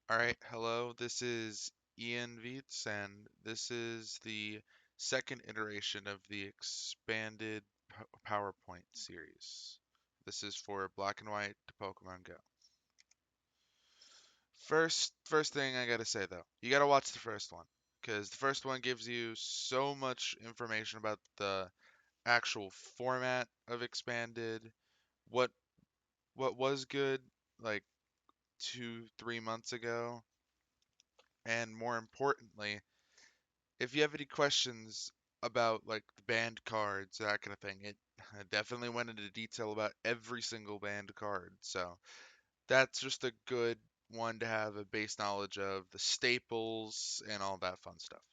All right, hello. This is Ian Vietz, and this is the second iteration of the expanded PowerPoint series. This is for Black and White to Pokemon Go. First thing I gotta say though, you gotta watch the first one because the first one gives you so much information about the actual format of expanded, what what was good like 2, 3 months ago, and more importantly if you have any questions about like the banned cards, that kind of thing, it definitely went into detail about every single banned card. So that's just a good one to have a base knowledge of the staples and all that fun stuff.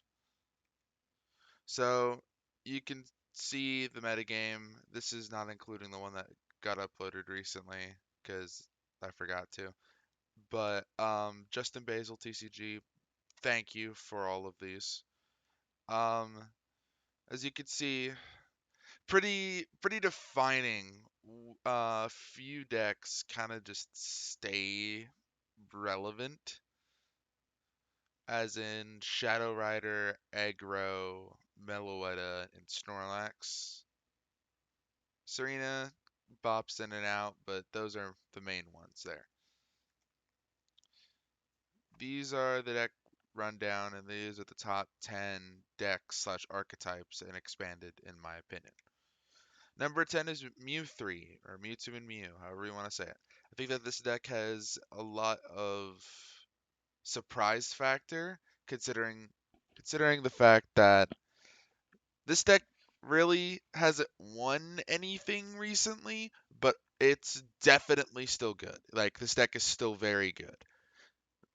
So you can see the metagame. This is not including the one that got uploaded recently because I forgot to. But Justin Basil TCG, thank you for all of these. Um, as you can see, pretty defining. Few decks kind of just stay relevant, as in Shadow Rider, Aggro, Meloetta, and Snorlax. Serena bops in and out, but those are the main ones there. These are the deck rundown, and these are the top 10 decks slash archetypes and expanded, in my opinion. Number 10 is Mew 3, or Mewtwo and Mew, however you want to say it. I think that this deck has a lot of surprise factor, considering the fact that this deck really hasn't won anything recently, but it's definitely still good. Like, this deck is still very good.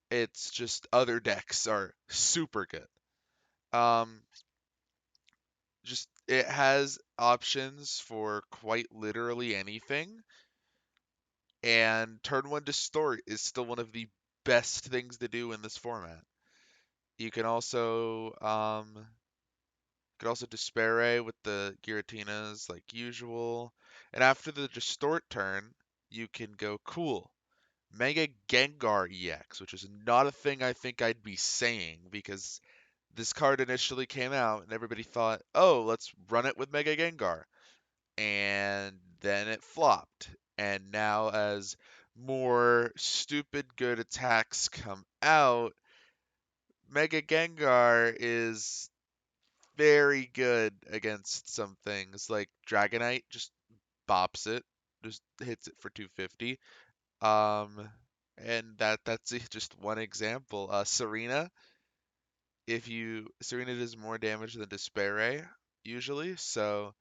It's just other decks are super good. Um, just it has options for quite literally anything. And turn one distort is still one of the best things to do in this format. You can also Despairay with the Giratinas like usual. And after the distort turn, you can go cool. Mega Gengar EX, which is not a thing I think I'd be saying because this card initially came out and everybody thought, oh, let's run it with Mega Gengar. And then it flopped. And now, as more stupid good attacks come out, Mega Gengar is very good against some things. Like Dragonite just bops it, just hits it for 250. Um, and that's just one example. Serena does more damage than Despairay usually, so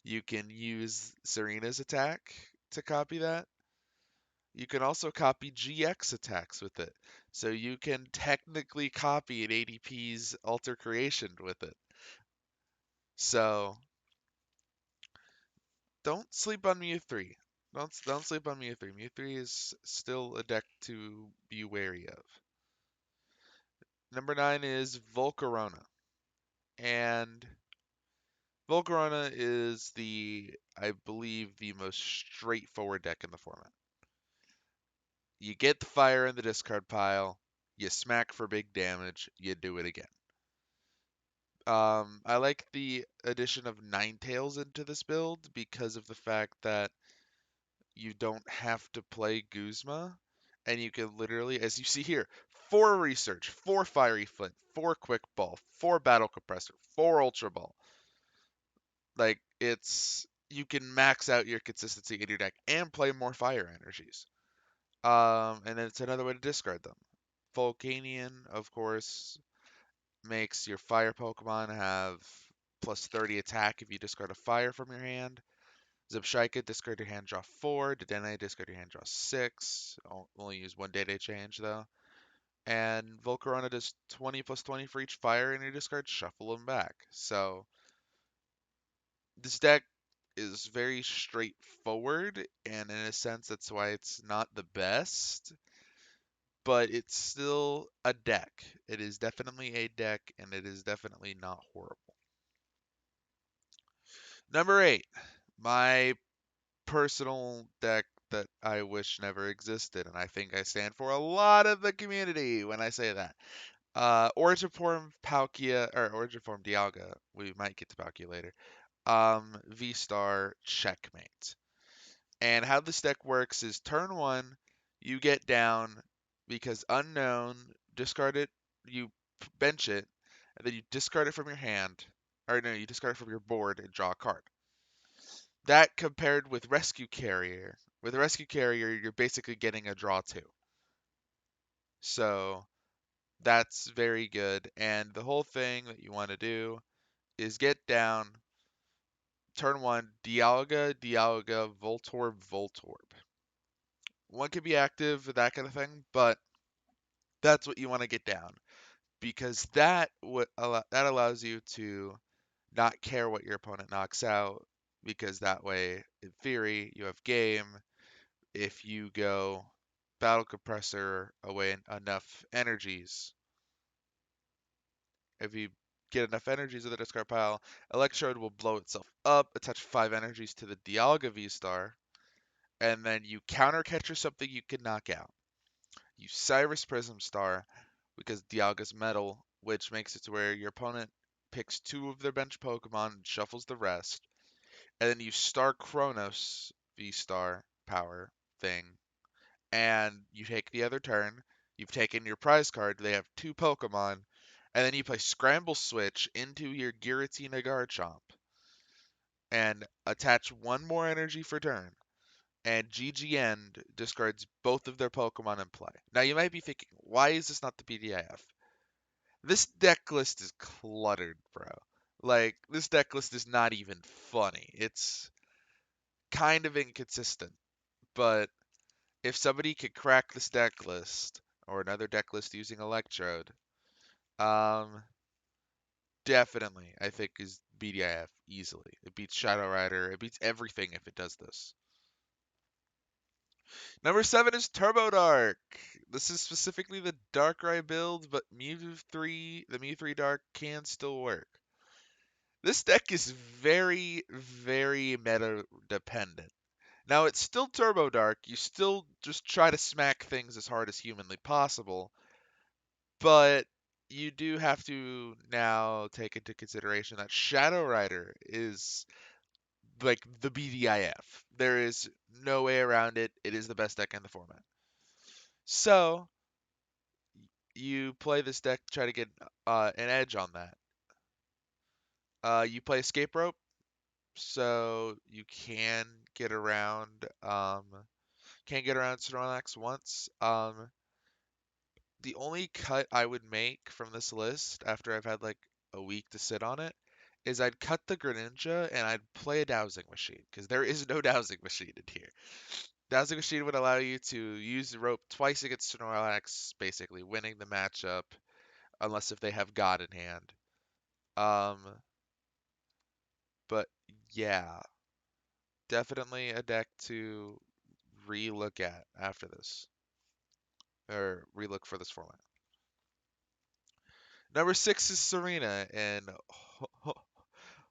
you can use Serena's attack to copy that. You can also copy GX attacks with it. So you can technically copy an ADP's Alter Creation with it. So don't sleep on Mew 3. Don't sleep on Mew 3. Mew 3 is still a deck to be wary of. Number 9 is Volcarona. And Volcarona is I believe, the most straightforward deck in the format. You get the fire in the discard pile, you smack for big damage, you do it again. I like the addition of Ninetales into this build because of the fact that you don't have to play Guzma, and you can literally, as you see here, 4 Research, 4 Fiery Flint, 4 Quick Ball, 4 Battle Compressor, 4 Ultra Ball. Like, you can max out your consistency in your deck and play more fire energies. And then it's another way to discard them. Volcanion, of course, makes your fire Pokemon have plus 30 attack if you discard a fire from your hand. Zipshaika, discard your hand, draw 4. Dedenne, discard your hand, draw 6. Only use one Day change, though. And Volcarona does 20 plus 20 for each fire in your discard, shuffle them back. So, this deck is very straightforward, and in a sense, that's why it's not the best, but it's still a deck. It is definitely a deck, and it is definitely not horrible. Number 8, my personal deck that I wish never existed, and I think I stand for a lot of the community when I say that. Origin Form Palkia, or Origin Form Dialga, we might get to Palkia later. V-Star Checkmate. And how this deck works is turn one, you get down because unknown, discard it, you bench it, and then you discard it from your hand, or no, you discard it from your board and draw a card. That compared with Rescue Carrier. With Rescue Carrier, you're basically getting a draw two. So that's very good. And the whole thing that you want to do is get down, turn one, Dialga, Dialga, Voltorb, Voltorb. One could be active, that kind of thing, but that's what you want to get down because that allows you to not care what your opponent knocks out because that way, in theory, you have game. If you go battle compressor away enough energies, if you get enough energies in the discard pile, Electrode will blow itself up, attach 5 energies to the Dialga V-Star, and then you counter catcher something you can knock out. You Cyrus Prism Star because Dialga's metal, which makes it to where your opponent picks 2 of their bench Pokemon and shuffles the rest. And then you Star Chronos V-Star power thing, and you take the other turn. You've taken your prize card. They have 2 Pokemon, and then you play Scramble Switch into your Giratina Garchomp and attach 1 more energy for turn. And GG End discards both of their Pokemon in play. Now you might be thinking, why is this not the PDIF? This deck list is cluttered, bro. Like, this deck list is not even funny. It's kind of inconsistent. But if somebody could crack this deck list, or another deck list using Electrode, um, definitely, I think, is BDIF easily. It beats Shadow Rider. It beats everything if it does this. Number 7 is Turbo Dark. This is specifically the Darkrai build, but the Mew 3 Dark can still work. This deck is very, very meta dependent. Now it's still Turbo Dark. You still just try to smack things as hard as humanly possible, but you do have to now take into consideration that Shadow Rider is like the BDIF. There is no way around it. It is the best deck in the format. So you play this deck to try to get an edge on that. You play Escape Rope, so you can get around Snorlax once. The only cut I would make from this list after I've had like a week to sit on it is I'd cut the Greninja and I'd play a dowsing machine because there is no dowsing machine in here. Dowsing machine would allow you to use the rope twice against Snorlax, basically winning the matchup, unless if they have God in hand. Um, but yeah, definitely a deck to re-look at after this, or re-look for this format. Number 6 is Serena, and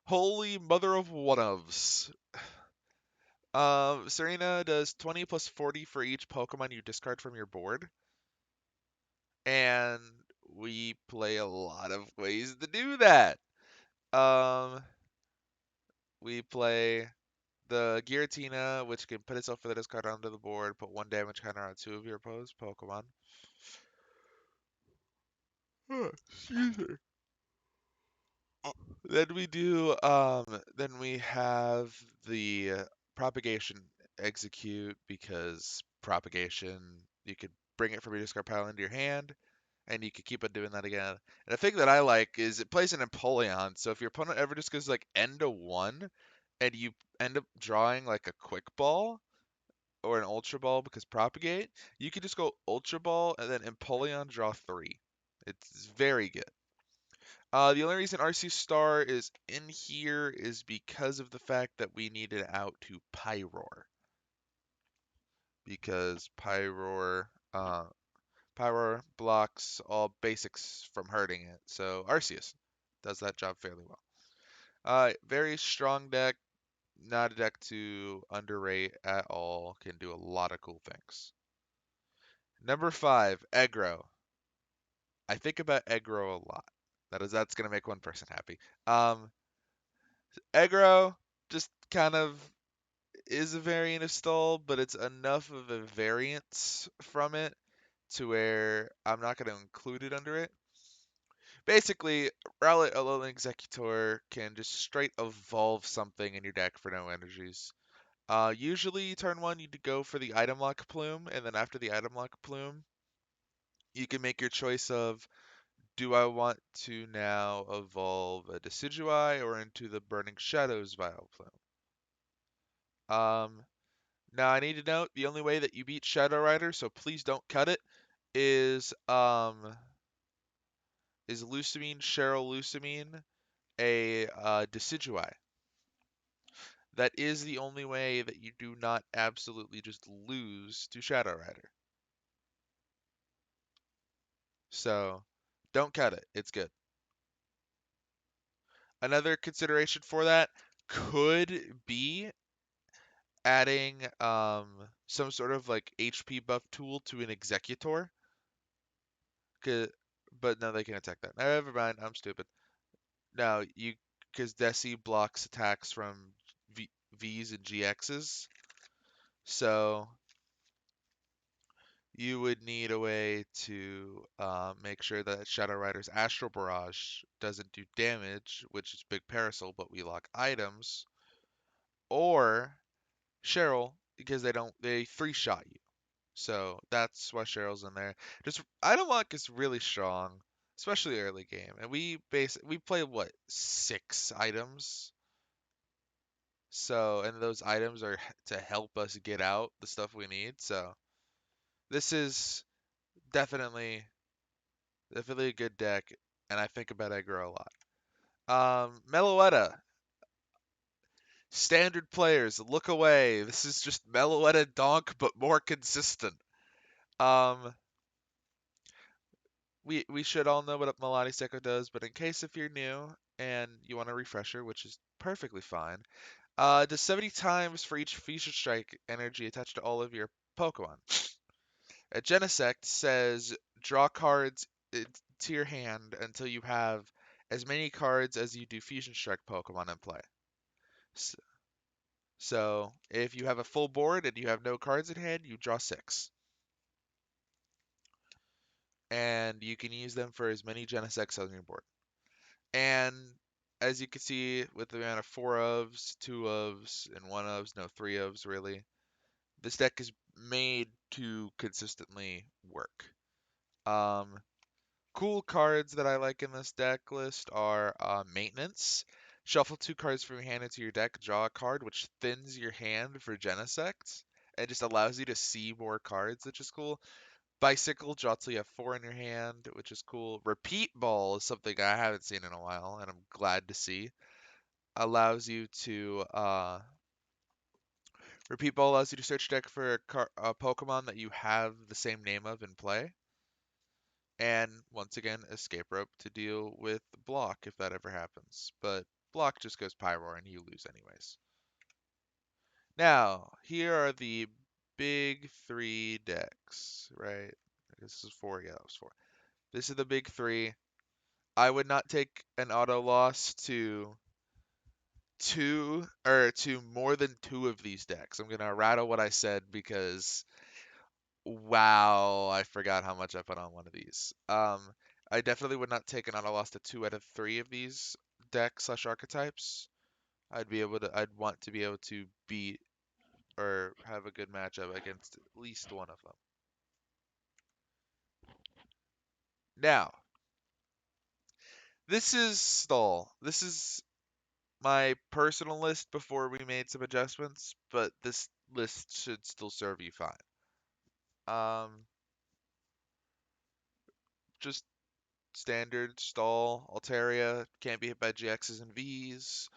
holy mother of one-ofs. Serena does 20 plus 40 for each Pokemon you discard from your board, and we play a lot of ways to do that. Um, we play the Giratina, which can put itself for the discard onto the board, put 1 damage counter on 2 of your opposed Pokemon. Excuse me. Then we have the propagation execute because propagation, you could bring it from your discard pile into your hand, and you could keep on doing that again. And the thing that I like is it plays an Empoleon, so if your opponent ever just goes like end of 1, and you end up drawing like a quick ball or an ultra ball because propagate, you could just go ultra ball and then Empoleon draw 3. It's very good. The only reason RC Star is in here is because of the fact that we needed out to Pyroar. Because Pyroar blocks all basics from hurting it. So Arceus does that job fairly well. Very strong deck. Not a deck to underrate at all. Can do a lot of cool things. Number 5, aggro. I think about aggro a lot. That's gonna make one person happy. Um, aggro just kind of is a variant of stall, but it's enough of a variance from it to where I'm not gonna include it under it. Basically, Rowlet Alolan Executor can just straight evolve something in your deck for no energies. Usually, turn one, you go for the item lock plume, and then after the item lock plume, you can make your choice of do I want to now evolve a Decidueye or into the Burning Shadows Vileplume? Now I need to note the only way that you beat Shadow Rider, so please don't cut it, is Lusamine, Cheryl Lusamine, a Decidueye. That is the only way that you do not absolutely just lose to Shadow Rider. So don't cut it. It's good. Another consideration for that could be adding some sort of like HP buff tool to an Executor. But no, they can attack that. Never mind, I'm stupid. No, because Desi blocks attacks from Vs and GXs, so you would need a way to make sure that Shadow Rider's Astral Barrage doesn't do damage, which is big Parasol, but we lock items, or Cheryl because they three shot you. So that's why Cheryl's in there. Just item lock is really strong, especially early game. And we play what, 6 items? So, and those items are to help us get out the stuff we need. So this is definitely definitely a good deck, and I think about aggro a lot. Meloetta. Standard players, look away. This is just Meloetta Donk, but more consistent. Um, we should all know what a Melodic Echo does, but in case if you're new and you want a refresher, which is perfectly fine, does 70 times for each Feature Strike energy attached to all of your Pokemon. A Genesect says draw cards to your hand until you have as many cards as you do Fusion Strike Pokemon in play. So if you have a full board and you have no cards in hand, you draw 6. And you can use them for as many Genesects on your board. And as you can see, with the amount of 4 ofs, 2 ofs, and 1 ofs, no 3 ofs really, this deck is made to consistently work. Cool cards that I like in this deck list are Maintenance. Shuffle 2 cards from your hand into your deck, draw a card, which thins your hand for Genesect. It just allows you to see more cards, which is cool. Bicycle, draw till you have 4 in your hand, which is cool. Repeat Ball is something I haven't seen in a while, and I'm glad to see. Allows you to Repeat Ball allows you to search deck for a Pokemon that you have the same name of in play. And once again, Escape Rope to deal with Block if that ever happens. But Block just goes Pyroar and you lose anyways. Now, here are the big 3 decks, right? This is 4, yeah, that was 4. This is the big 3. I would not take an auto loss to to more than 2 of these decks. I'm gonna rattle what I said because wow, I forgot how much I put on one of these. I definitely would not take an auto loss to 2 out of 3 of these decks slash archetypes. I'd want to be able to beat or have a good matchup against at least one of them. Now, this is stall. This is my personal list before we made some adjustments, but this list should still serve you fine. Um, just standard stall. Altaria can't be hit by GXs and Vs.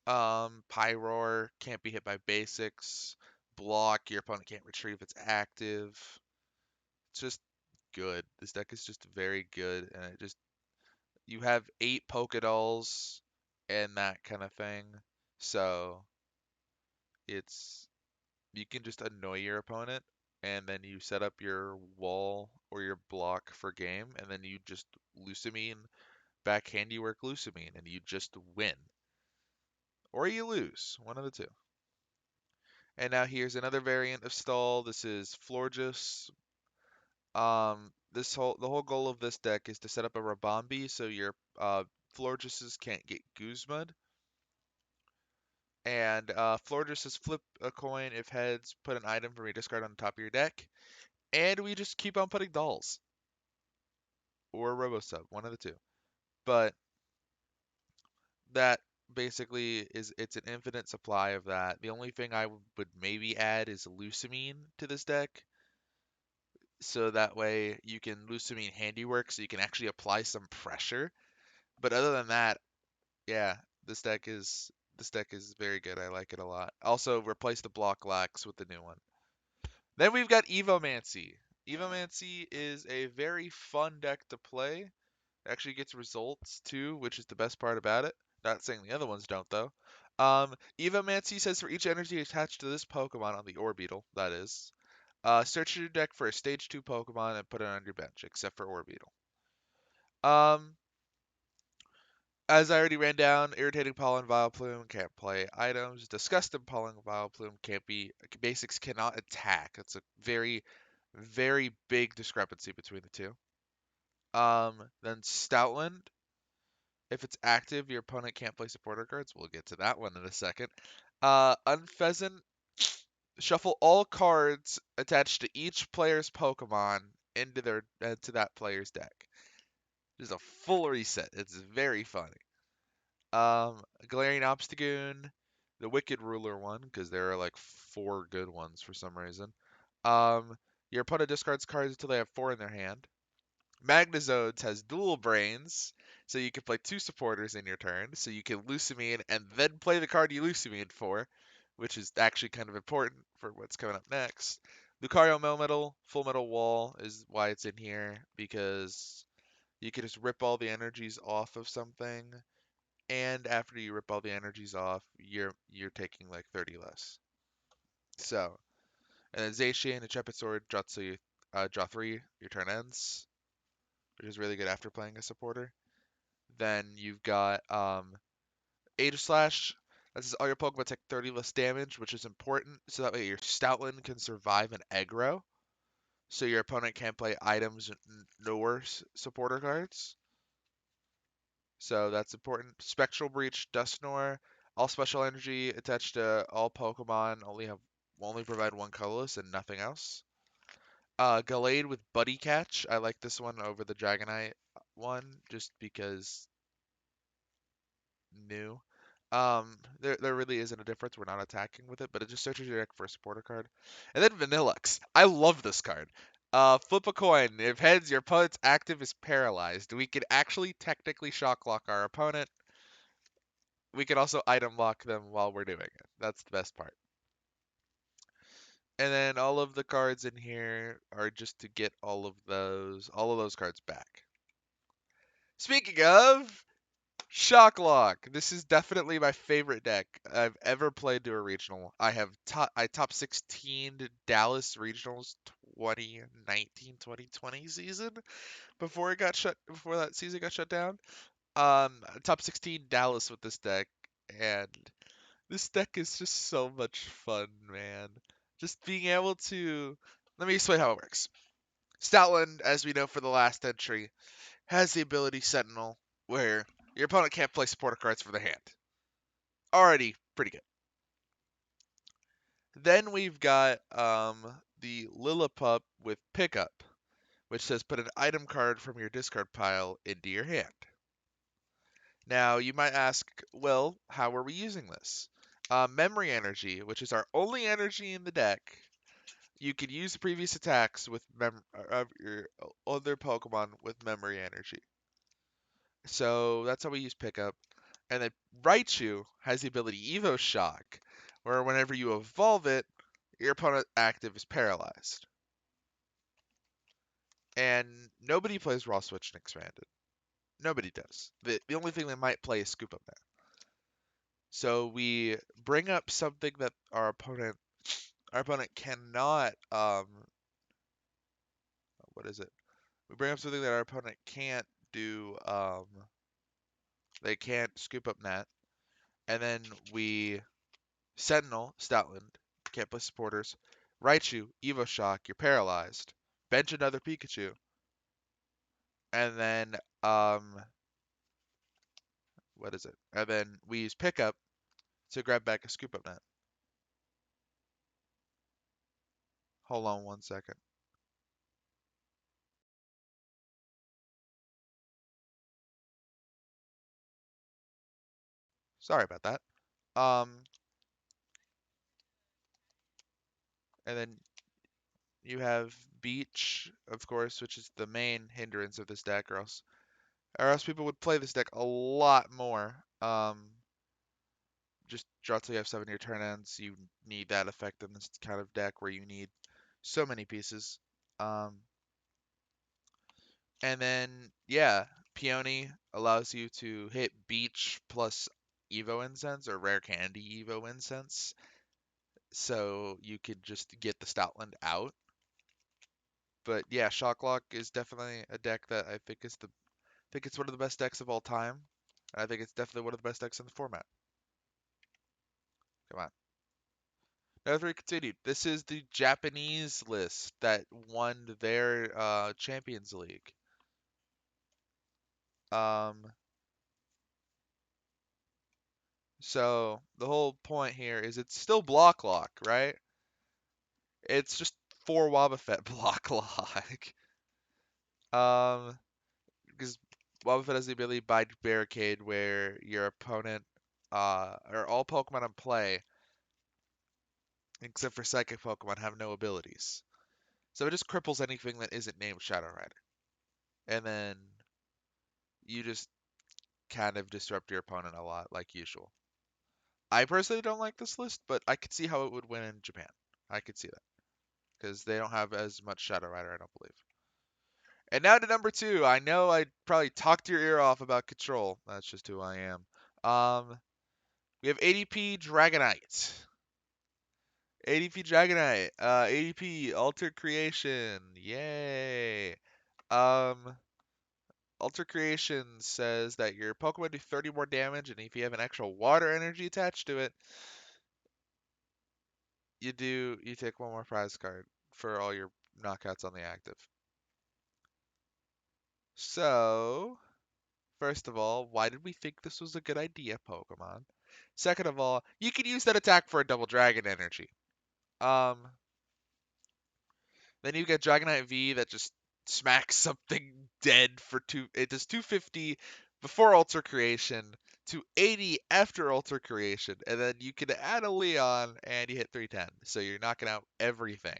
Pyroar can't be hit by basics. Block, your opponent can't retrieve, it's active. It's just good. This deck is just very good, and you have 8 Pokedolls and that kind of thing. So It's you can just annoy your opponent, and then you set up your wall or your block for game, and then you just Lusamine, backhand you work Lusamine, and you just win. Or you lose, one of the two. And now here's another variant of stall. This is Florges. The whole goal of this deck is to set up a Rabombi so your Florgeses can't get Guzma'd. And Florges flip a coin if heads, put an item from your discard on the top of your deck. And we just keep on putting dolls or Robosub, one of the two. But that basically is it's an infinite supply of that. The only thing I would maybe add is Lusamine to this deck, so that way you can Lusamine Handiwork, so you can actually apply some pressure. But other than that, yeah, this deck is very good. I like it a lot. Also, replace the Block Lax with the new one. Then we've got Evomancy. Evomancy is a very fun deck to play. It actually gets results too, which is the best part about it. Not saying the other ones don't though. Evomancy says for each energy attached to this Pokemon on the Orbeetle, that is, search your deck for a Stage 2 Pokemon and put it on your bench, except for Orbeetle. Um, as I already ran down, Irritating Pollen, Vileplume can't play items. Disgusting Pollen, Vileplume can't be. Basics cannot attack. It's a very, very big discrepancy between the two. Then Stoutland, if it's active, your opponent can't play supporter cards. We'll get to that one in a second. Unpheasant, shuffle all cards attached to each player's Pokemon into that player's deck. Just a full reset. It's very funny. Glaring Obstagoon, the Wicked Ruler one, because there are like 4 good ones for some reason. Your opponent discards cards until they have 4 in their hand. Magnezodes has dual brains, so you can play 2 supporters in your turn, so you can Lusamine and then play the card you Lusamine for, which is actually kind of important for what's coming up next. Lucario Melmetal, Full Metal Wall is why it's in here, because you can just rip all the energies off of something, and after you rip all the energies off, you're taking like 30 less. So, and then Zacian, Intrepid Sword, draw 3, your turn ends, which is really good after playing a supporter. Then you've got Age Slash. That says all your Pokemon take 30 less damage, which is important, so that way your Stoutland can survive an aggro, so your opponent can't play items nor supporter cards. So that's important. Spectral Breach, Dusknoir, all special energy attached to all Pokemon only provide 1 colorless and nothing else. Gallade with Buddy Catch. I like this one over the Dragonite one just because new. There really isn't a difference. We're not attacking with it, but it just searches your deck for a supporter card. And then Vanillux. I love this card. Flip a coin. If heads, your opponent's active is paralyzed. We can actually technically shock lock our opponent. We can also item lock them while we're doing it. That's the best part. And then all of the cards in here are just to get all of those cards back. Speaking of, Shocklock. This is definitely my favorite deck I've ever played to a regional. I top 16 Dallas Regionals 2019-2020 season before that season got shut down. Top 16 Dallas with this deck, and this deck is just so much fun, man. Just being able to let me explain how it works. Stoutland, as we know for the last entry, has the ability Sentinel, where your opponent can't play supporter cards for their hand. Already pretty good. Then we've got the Lillipup with Pickup, which says put an item card from your discard pile into your hand. Now, you might ask, well, how are we using this? Memory Energy, which is our only energy in the deck. You can use previous attacks with of your other Pokemon with Memory Energy. So that's how we use Pickup. And then Raichu has the ability Evo Shock, where whenever you evolve it, your opponent active is paralyzed. And nobody plays Raw Switch and Expanded. Nobody does. The only thing they might play is Scoop Up now. So we bring up something that our opponent cannot what is it? We bring up something that our opponent can't do they can't scoop up net, and then we Sentinel, Stoutland, can't play supporters. Raichu, Evo Shock, you're paralyzed. Bench another Pikachu. And then what is it? And then we use pickup to grab back a scoop up net. Hold on 1 second. Sorry about that. Um and then you have Beach, of course, which is the main hindrance of this deck, or else people would play this deck a lot more. Just draw till you have 7 your turn ends. You need that effect in this kind of deck where you need so many pieces. Um, and then, yeah, Peony allows you to hit Beach plus Evo Incense or Rare Candy Evo Incense. So you could just get the Stoutland out. But yeah, Shocklock is definitely a deck that I think it's one of the best decks of all time. I think it's definitely one of the best decks in the format. Come on. Now, as we continued, this is the Japanese list that won their Champions League. Um, so the whole point here is it's still block lock, right? It's just 4 Wobbuffet block lock. Because Wobbuffet has the ability to bind barricade where your opponent, or all Pokemon in play, except for Psychic Pokemon, have no abilities. So it just cripples anything that isn't named Shadow Rider. And then you just kind of disrupt your opponent a lot, like usual. I personally don't like this list, but I could see how it would win in Japan. I could see that because they don't have as much Shadow Rider, I don't believe. And now to number 2. I know I probably talked your ear off about Control. That's just who I am. We have ADP Dragonite. ADP Dragonite. ADP Alter Creation. Yay. Um, Alter Creation says that your Pokemon do 30 more damage, and if you have an extra water energy attached to it, you take 1 more prize card for all your knockouts on the active. So, first of all, why did we think this was a good idea, Pokemon? Second of all, you can use that attack for a double dragon energy. Um, then you get Dragonite V that just smacks something dead for it does 250 before Alter Creation, 280 after Alter Creation, and then you can add a Leon and you hit 310. So you're knocking out everything.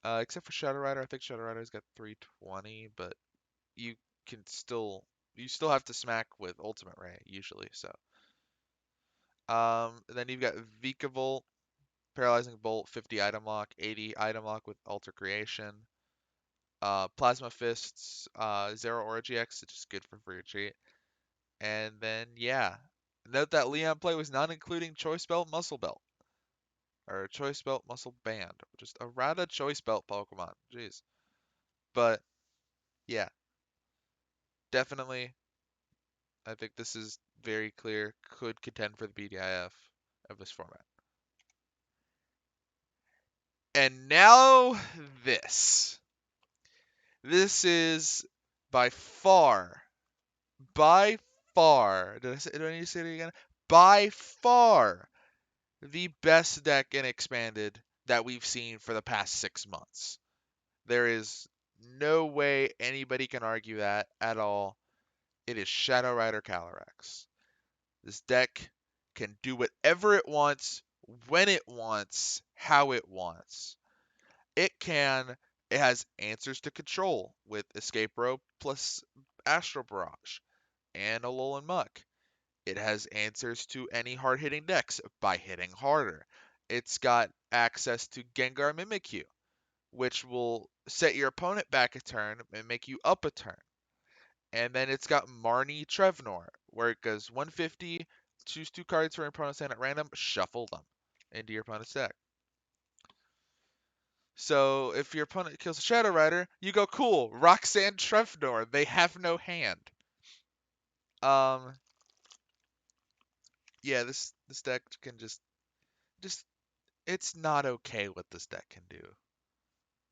Except for Shadow Rider, I think Shadow Rider's got 320, but you you still have to smack with Ultimate Ray usually. So, then you've got Vikavolt, Paralyzing Bolt, 50 item lock, 80 item lock with Alter Creation. Plasma Fists, 0 Aura GX, which is good for free retreat. And then yeah, note that Leon play was not including Choice Belt, Muscle Belt, or Choice Belt, Muscle Band, just a rather Choice Belt Pokemon. Jeez, but yeah, definitely I think this is very clear, could contend for the BDIF of this format. And now this. This is by far, by far, do I need to say it again? By far the best deck in Expanded that we've seen for the past 6 months. There is no way anybody can argue that at all. It is Shadow Rider Calyrex. This deck can do whatever it wants, when it wants, how it wants. It can. It has answers to control with Escape Rope plus Astral Barrage and Alolan Muck. It has answers to any hard-hitting decks by hitting harder. It's got access to Gengar Mimikyu, which will set your opponent back a turn and make you up a turn. And then it's got Marnie Trevnor, where it goes 150, choose 2 cards from your opponent's hand at random, shuffle them into your opponent's deck. So if your opponent kills a Shadow Rider, you go, cool, Roxanne Trevnor, they have no hand. Um, yeah, this deck can just it's not okay what this deck can do.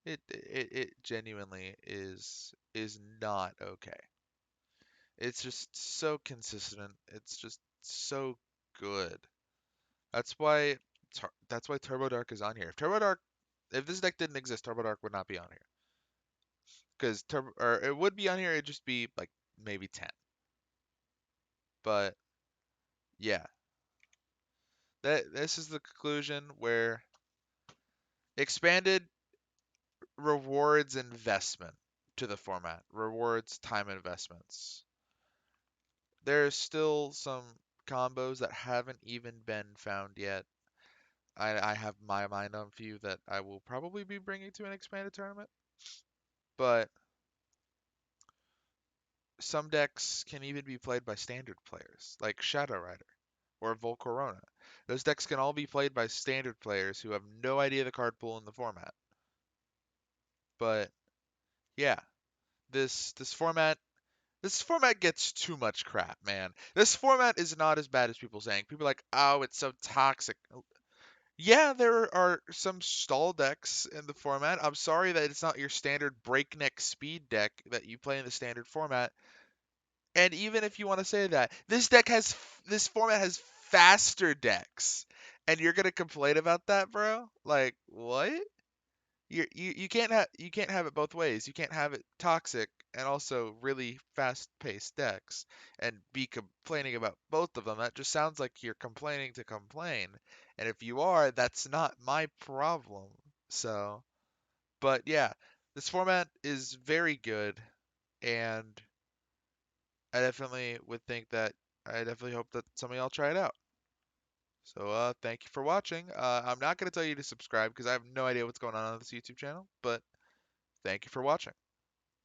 It genuinely is not okay. It's just so consistent. It's just so good. That's why that's why Turbo Dark is on here. If this deck didn't exist, Turbo Dark would not be on here. Because Turbo, or it would be on here. It'd just be like maybe 10. But yeah, that this is the conclusion where expanded rewards investment to the format, rewards time investments. There's still some combos that haven't even been found yet. I have my mind on a few that I will probably be bringing to an expanded tournament, but some decks can even be played by standard players, like Shadow Rider or Volcarona. Those decks can all be played by standard players who have no idea the card pool in the format. But yeah, this format gets too much crap, man. This format is not as bad as people saying. People are like, oh, it's so toxic. Yeah, there are some stall decks in the format. I'm sorry that it's not your standard breakneck speed deck that you play in the standard format. And even if you want to say that, this format has faster decks. And you're gonna complain about that, bro? Like, what? You can't have it both ways. You can't have it toxic and also really fast-paced decks and be complaining about both of them. That just sounds like you're complaining to complain. And if you are, that's not my problem. So, but yeah, this format is very good, and I definitely hope that some of y'all try it out. So, thank you for watching. I'm not gonna tell you to subscribe because I have no idea what's going on this YouTube channel, but thank you for watching.